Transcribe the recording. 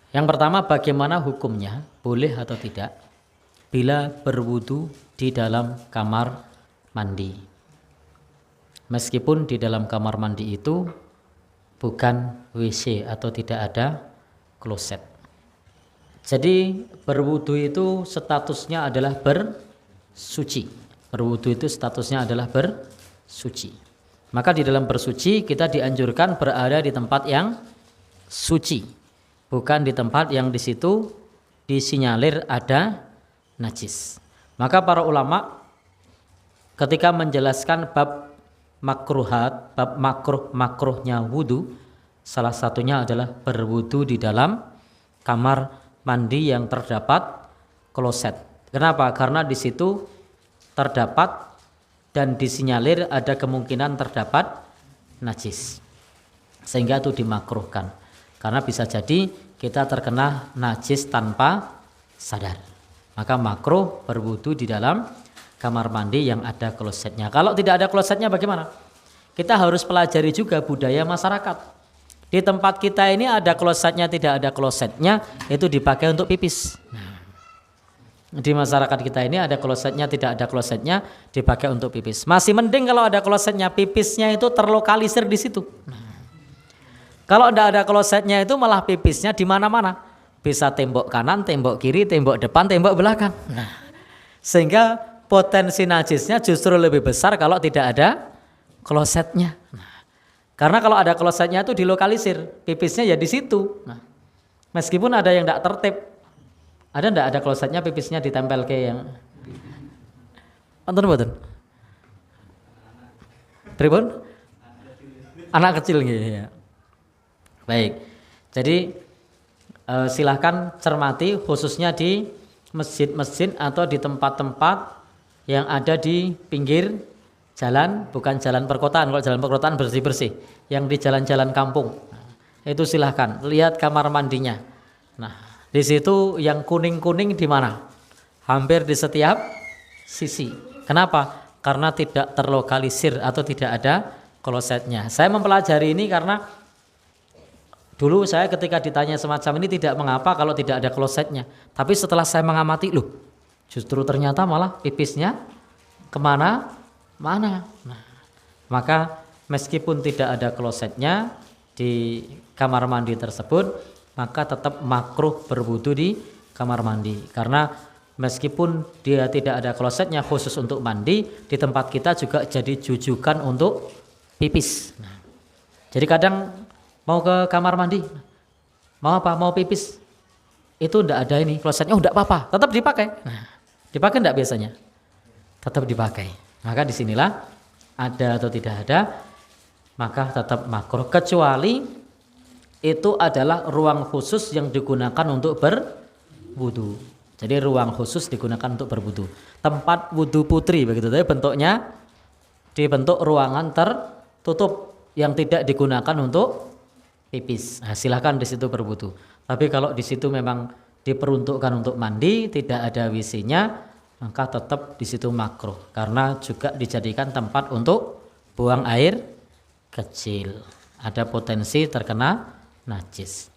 Yang pertama, bagaimana hukumnya, boleh atau tidak bila berwudu di dalam kamar mandi. Meskipun di dalam kamar mandi itu bukan WC atau tidak ada kloset. Jadi berwudu itu statusnya adalah bersuci. Berwudu itu statusnya adalah bersuci. Maka di dalam bersuci kita dianjurkan berada di tempat yang suci, bukan di tempat yang di situ disinyalir ada najis. Maka para ulama ketika menjelaskan bab makruhat, bab makruhnya wudu, salah satunya adalah berwudu di dalam kamar mandi yang terdapat kloset. Kenapa? Karena di situ terdapat dan disinyalir ada kemungkinan terdapat najis, sehingga itu dimakruhkan. Karena bisa jadi kita terkena najis tanpa sadar. Maka makruh berwudu di dalam kamar mandi yang ada klosetnya. Kalau tidak ada klosetnya bagaimana? Kita harus pelajari juga budaya masyarakat. Di tempat kita ini ada klosetnya, tidak ada klosetnya, itu dipakai untuk pipis. Di masyarakat kita ini ada klosetnya, tidak ada klosetnya, dipakai untuk pipis. Masih mending kalau ada klosetnya, pipisnya itu terlokalisir di situ. Kalau tidak ada klosetnya itu malah pipisnya di mana-mana. Bisa tembok kanan, tembok kiri, tembok depan, tembok belakang. Sehingga potensi najisnya justru lebih besar kalau tidak ada klosetnya. Karena kalau ada klosetnya itu dilokalisir, pipisnya ya di situ. Meskipun ada yang tidak tertib, ada tidak ada klosetnya, pipisnya ditempel ke yang betul. Pripun? Anak kecil gitu ya. Baik, jadi silahkan cermati khususnya di masjid-masjid atau di tempat-tempat yang ada di pinggir jalan, bukan jalan perkotaan. Kalau jalan perkotaan bersih-bersih, yang di jalan-jalan kampung, itu silahkan lihat kamar mandinya. Nah, di situ yang kuning-kuning di mana? Hampir di setiap sisi. Kenapa? Karena tidak terlokalisir atau tidak ada klosetnya. Saya mempelajari ini karena dulu saya ketika ditanya semacam ini tidak mengapa kalau tidak ada klosetnya. Tapi setelah saya mengamati, loh, justru ternyata malah pipisnya kemana-mana. Nah, maka meskipun tidak ada klosetnya di kamar mandi tersebut, maka tetap makruh berwudu di kamar mandi. Karena meskipun dia tidak ada klosetnya khusus untuk mandi, di tempat kita juga jadi jujukan untuk pipis. Nah, jadi kadang mau ke kamar mandi, mau apa? Mau pipis. Itu enggak ada ini klosetnya, enggak apa-apa, tetap dipakai. Nah, dipakai enggak biasanya? Tetap dipakai. Maka disinilah ada atau tidak ada, maka tetap makruh. Kecuali itu adalah ruang khusus yang digunakan untuk berwudu. Jadi ruang khusus digunakan untuk berwudu. Tempat wudu putri begitu, tapi bentuknya dibentuk ruangan tertutup yang tidak digunakan untuk pipis. Nah, silahkan di situ berwudu. Tapi kalau di situ memang diperuntukkan untuk mandi, tidak ada WC-nya, maka tetap di situ makruh karena juga dijadikan tempat untuk buang air kecil. Ada potensi terkena najis.